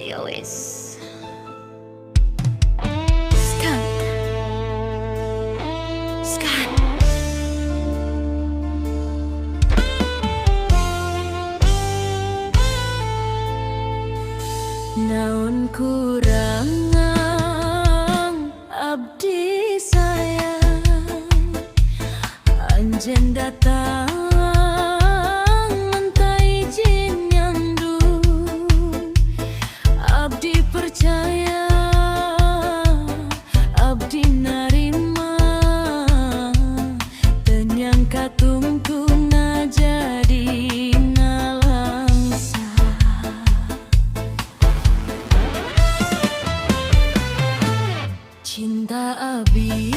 Ya wes. Skan. Naon kurangang abdi sayang, anjeun datang minta izin nyandung. Abdi percaya, abdi narima, teu nyangka tungtungna jadi nalangsa. Cinta abi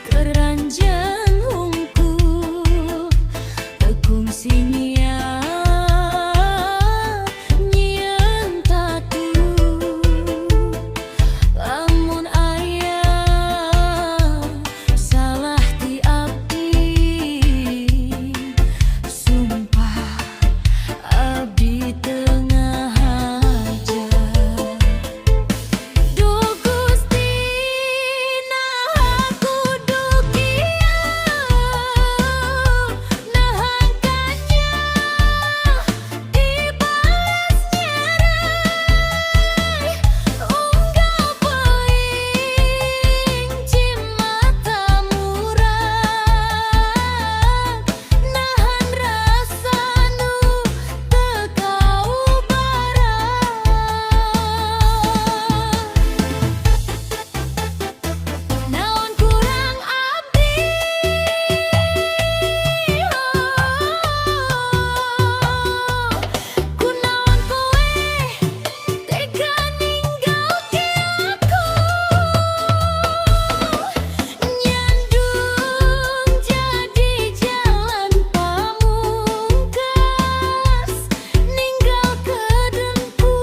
keranjang hungkul, teu kungsi nyieun tatu. Lamun aya salah ti abdi, sumpah abdi teu ngahaja. Duh Gusti, naha kudu kieu, nahan kanya dibales nyerai. Unggal peuing cimata murah, nahan rasa nu teu kaubaran. Naon kurang abdi, kunaon kowe tega ninggalkeun aku. Nyandung jadi jalan pamungkas, ninggalkeun dengku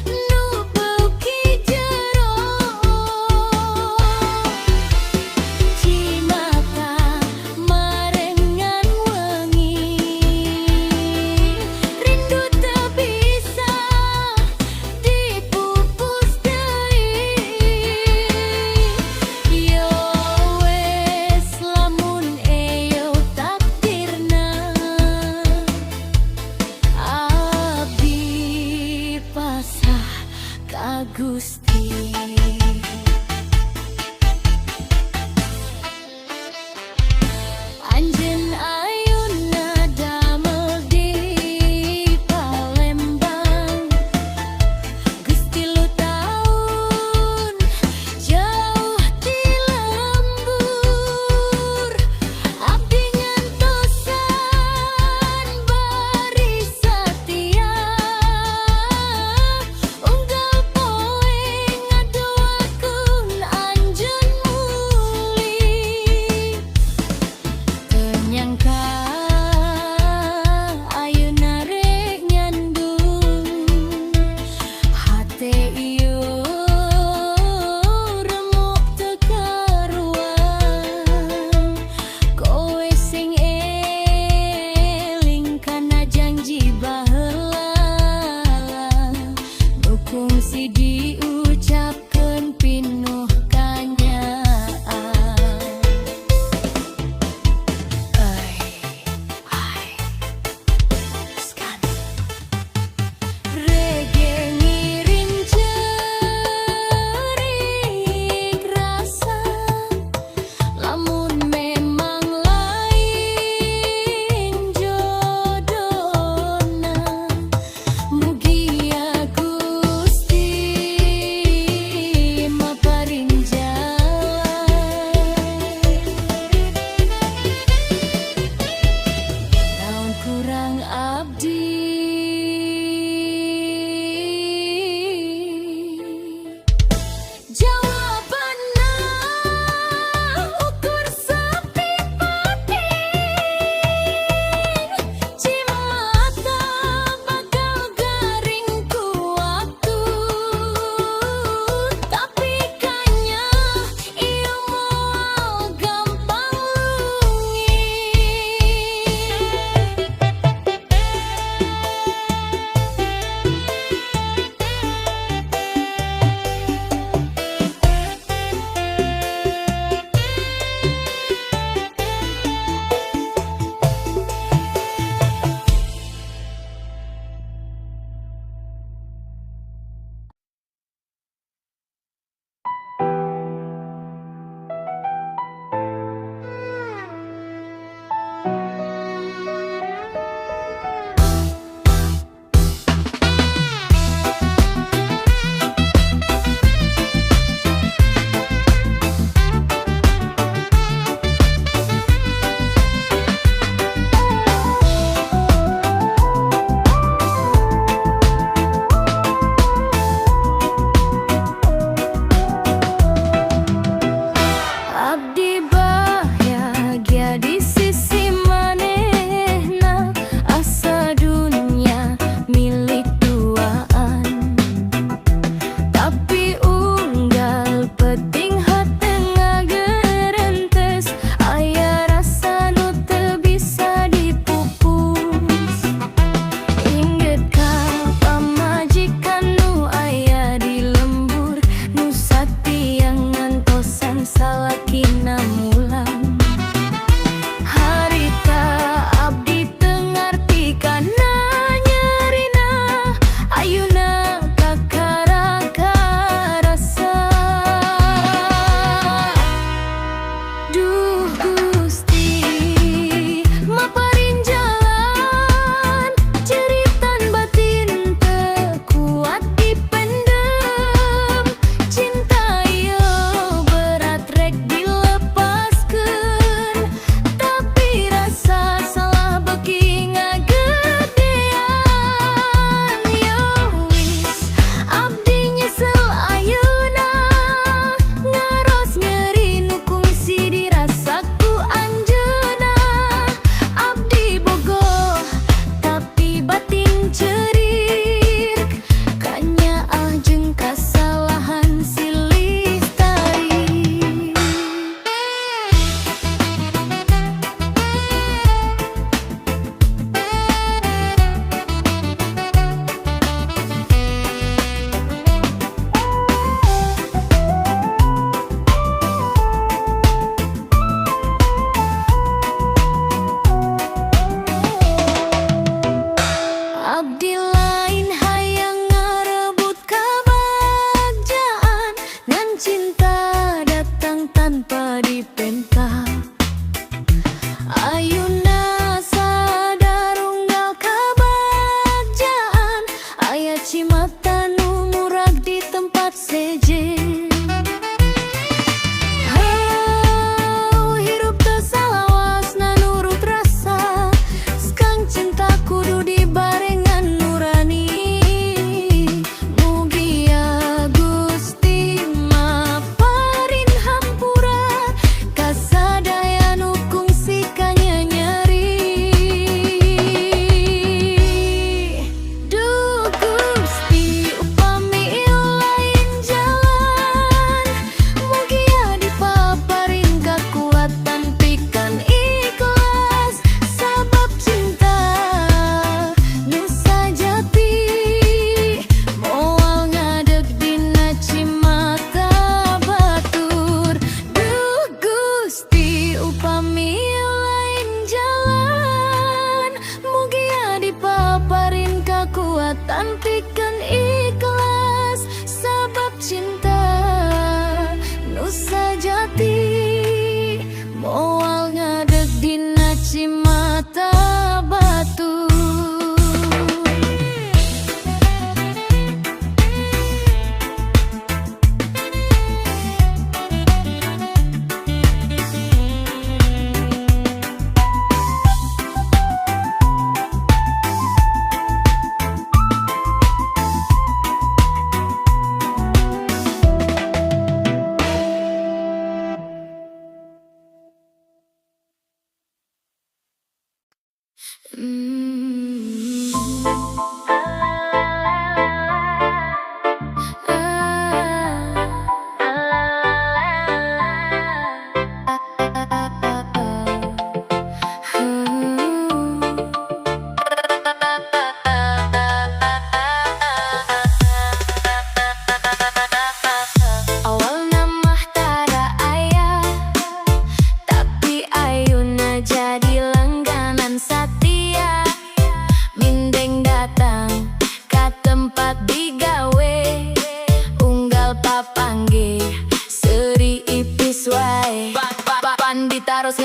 nu beuki jero. Cimata marengan wengi, rindu teu bisa dipupus deui. Yo wes lamun eyo takdirna, abdi pasrah ka Gusti. Anjeun ayeuna damel di Palembang, geus 3 taun jauh ti lembur. Abdi ngantosan bari satia, unggal poe ngadoakeun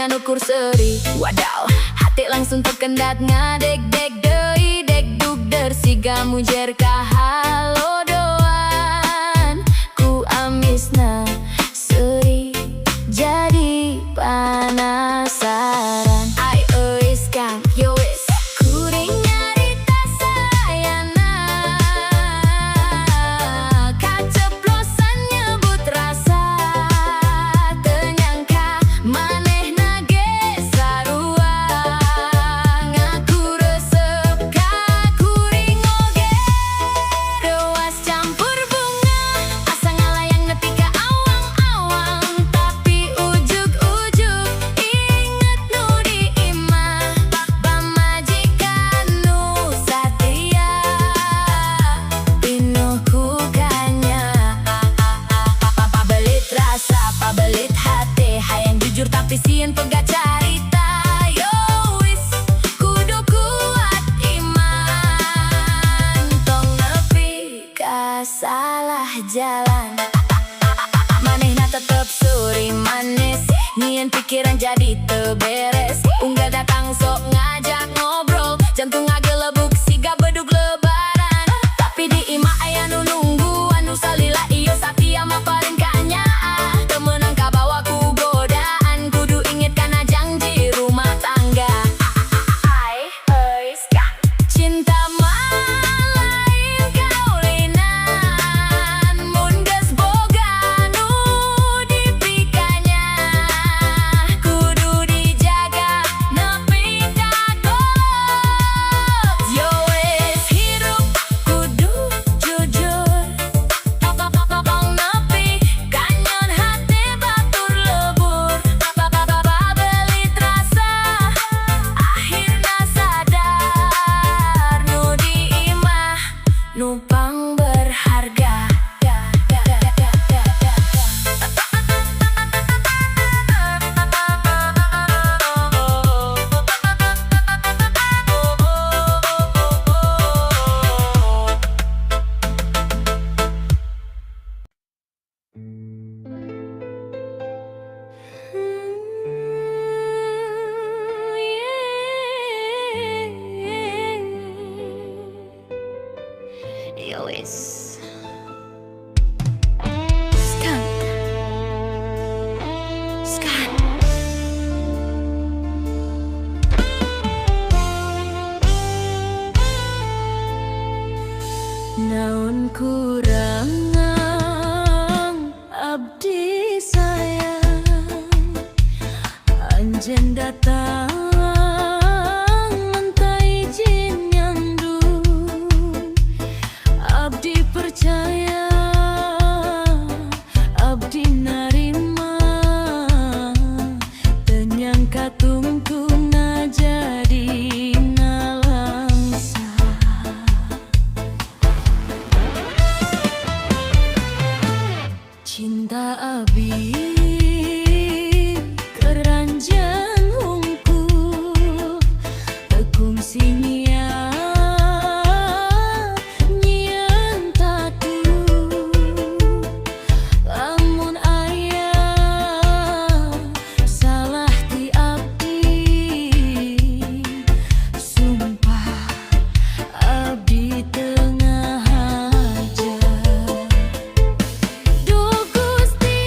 dengan ukur seri. Wadaw, hati langsung terkendat ngadek dek dei dek duk der siga mujer kahalo doan. Ku amisna seri jadi penasaran. Ai euis kang yo wis kuring nyarita sayana kaceplosan nyebut rasa tenyangka manehna ge sarua ngaku resep ka kuring oge dewas campur bunga asa ngalayang nepi ka awang-awang tapi ujug-ujug inget nu diimah pamajikan nu satia pinuh ku kanya pabelit rasa pabelit hati hayang jujur tapi sieun pegat carita yo wis kudu kuat iman tong nepi ka salah jalan manehna tetep suri manis nyieun pikiran jadi teu beres unggal datang sok ngajak ngobrol jantung ngagelebuk siga bedug lebaran tapi di imah aya nu nungguan nu salila ieu satia mah paling kanyaan teu meunang kabawa ku godaan kudu inget kana janji rumah tangga. Ai euis kang cinta mah lain kaulinan mun geus boga nu dipikanya kudu dijaga nepi ka golok yo wis hirup kudu jujur tong nepi ka nyeun hati batur lebur pabelit rasa akhirna sadar nu diimah nupang berharga. Yo wis skan skan naon kurangang abdi sayang anjeun datang minta izin nyandu abdi percaya abdi narima tenyangka tungtungna jadi nalangsa cinta abdi keranjang hungkul tekung sinyia nyieun tatu lamun aya salah ti abdi sumpah abdi teu ngahaja duh Gusti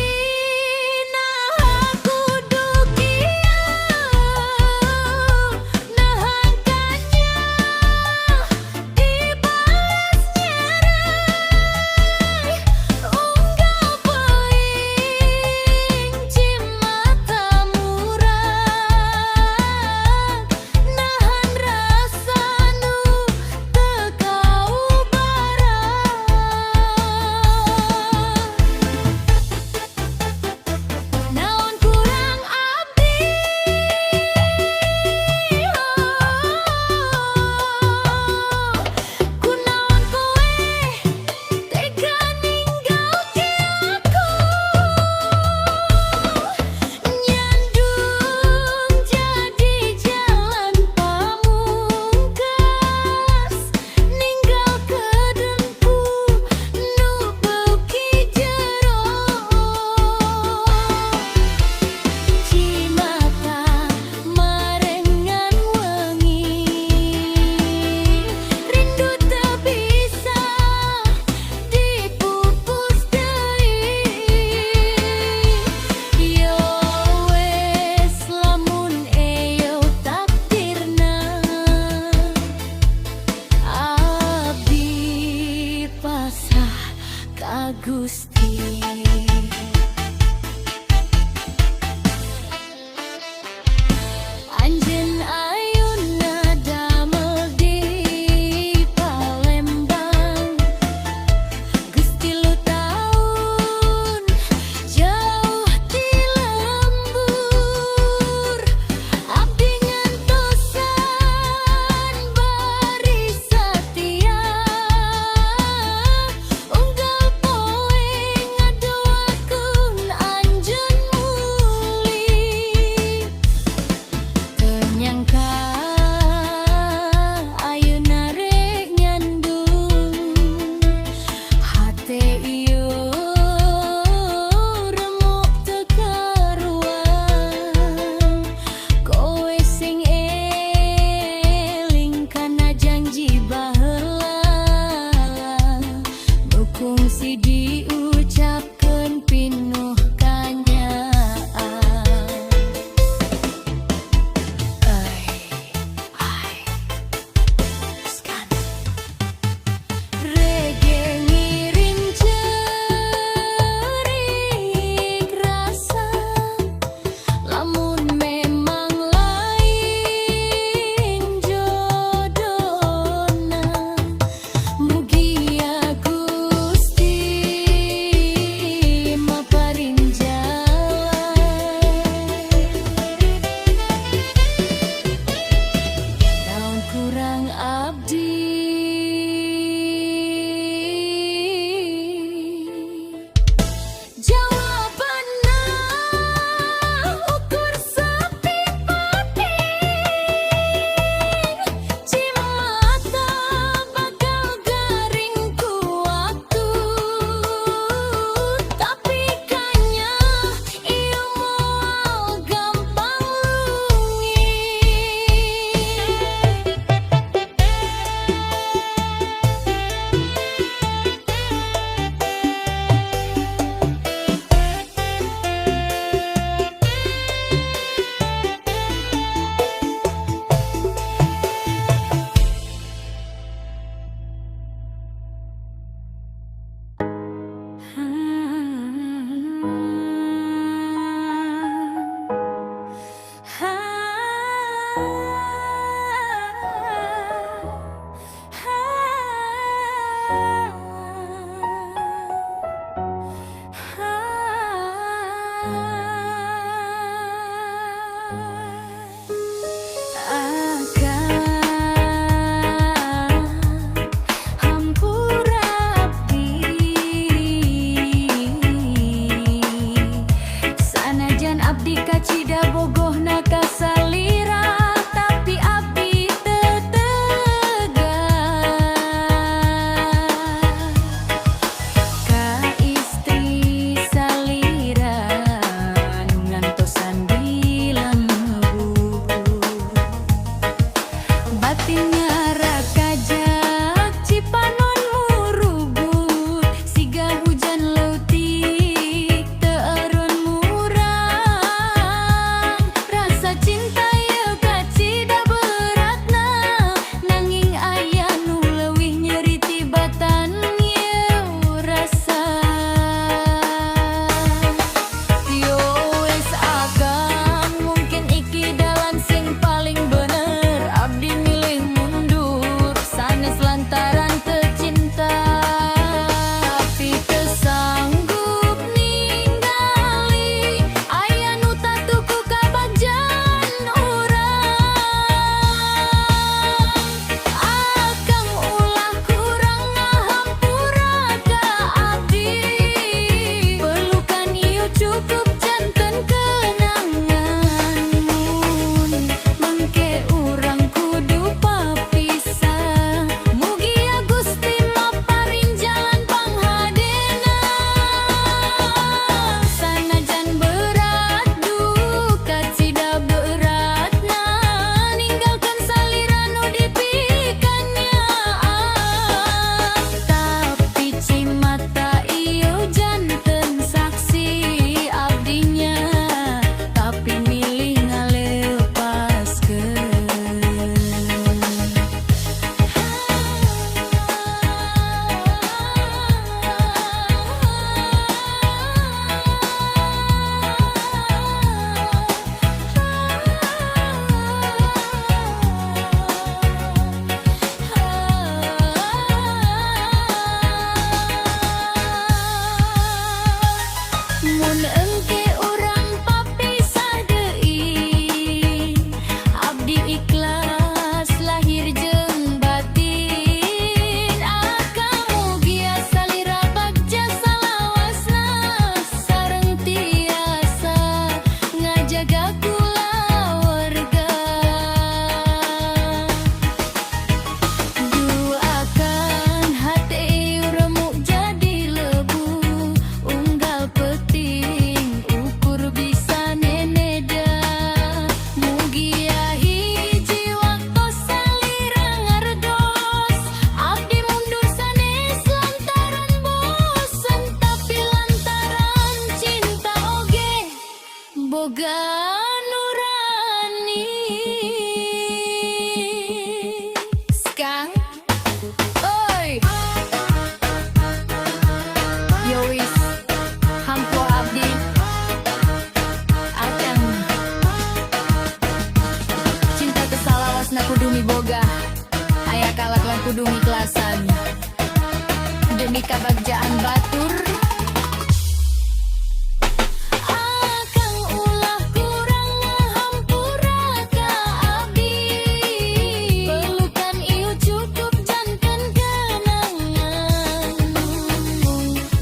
kabagjaan batur. Akang ulah kurang ngahampura ka abdi, pelukan ieu cukup janten kenangan.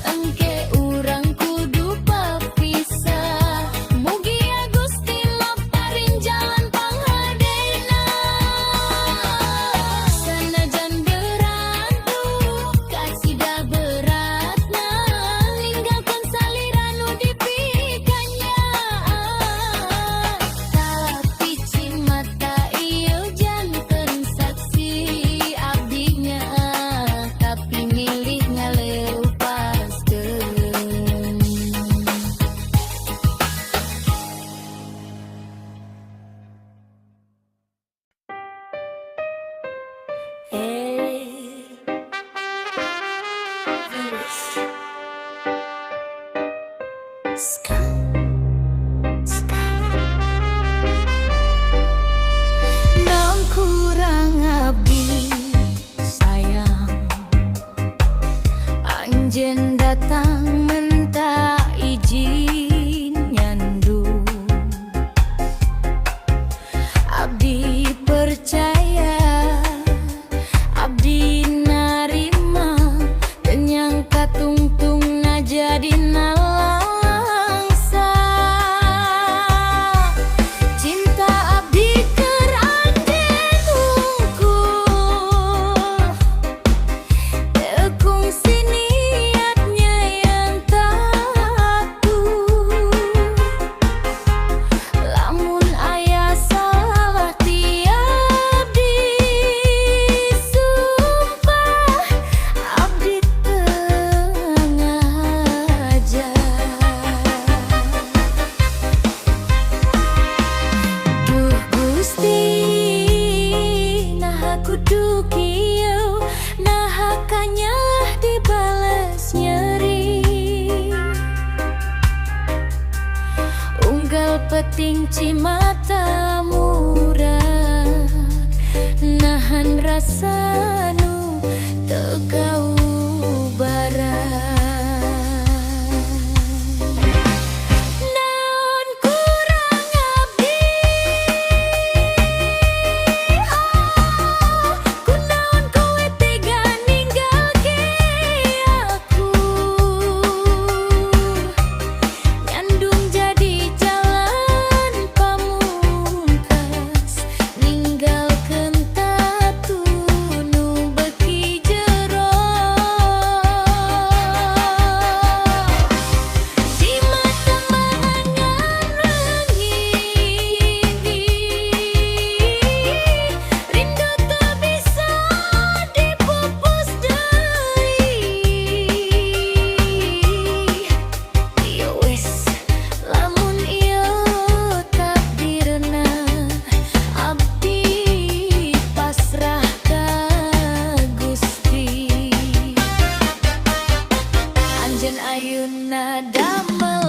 Engke urang kudu papisah, mugi Gusti maparin jalan panghadena. Sanajan berat tuh kasida beratna, ninggalkeun salira nu dipikanya. Tapi cimata ieu janten saksi abdinya, tapi milih ngaleupaskeun. Naon kurang abdi sayang, anjeun datang menta izin nyandu. Abdi percaya, abdi narima, teu nyangka tungtungna jadina langsa. Cinta abdi keur anjeun hungkul, teu kungsi niatnya yang tatuh. Lamun aya salah ti abdi sumpah, abdi teu ngajar. Duh Gusti, naha kudu kieu, naha kanyalah dibales nyeri. Unggal peting cimata murah, nahan rasa nu teu kaubaran. Naon kurang abdi, kunaon kowe tega ninggalke aku, nyandung jadi jalan pamungkas, ninggalkeun tatu nu beki jero. Di mata mangan leungit, rindu teu bisa dipupus deui. Ya wes, lamun ieu takdirna, abdi pasrah ka Gusti. Anjeun ayeuna damel